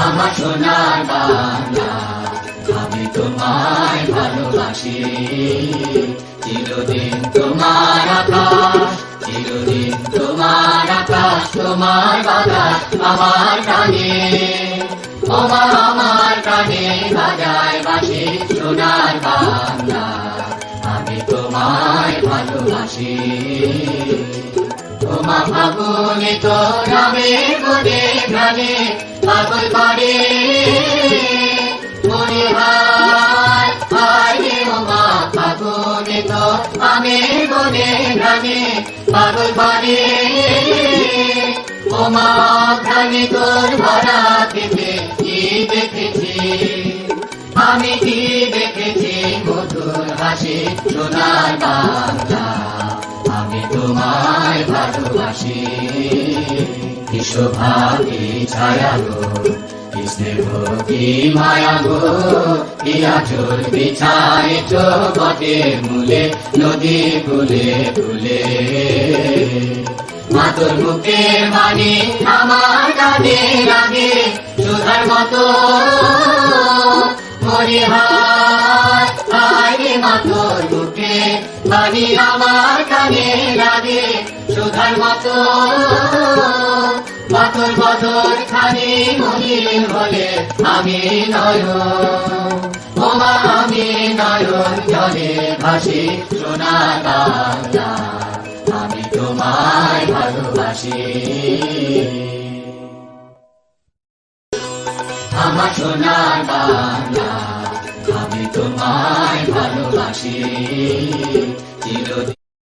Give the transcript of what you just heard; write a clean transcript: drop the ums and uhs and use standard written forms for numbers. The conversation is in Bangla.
আমার সোনার বাংলা, আমি তোমায় ভালোবাসি। চিরদিন তোমার আকাশ, চিরদিন তোমার আকাশ, তোমার বাতাস আমার প্রাণে। ওমা আমার প্রাণে বাজায় বাঁশি সোনার বাংলা, আমি তোমায় ভালোবাসি। ওমা ফাগুনে তোর নামের মনে প্রাণে পাগল করে মনে হায় হায়। ওমা ফাগুনে তোর নামের মনে প্রাণে পাগল করে। ওমা প্রাণে তোর ভরা থেকে কি দেখেছি আমি, কি দেখেছি মধুর হাসি সোনার বাংলা, আমি তোমায় ভালোবাসি। কি শোভা কি ছায়া গো, কি স্নেহ কি মায়া গো, কি আঁচল বিছাইছ বটের মূলে নদী কূলে কূলে। মা তোর মুখের বাণী আমার কানে লাগে সুধার মতো মরি হায় হায়। মা তোর মুখের বাণী আমার কানে লাগে সুধার মতো। মা তোর বদর খানি মলিন হলে আমি নয়ন, ওমা আমি নয়ন জলে ভাসি সোনার বাংলা, আমি তোমায় ভালোবাসি। আমার সোনার বাংলা, আমি তোমায় ভালোবাসি। চিরদিন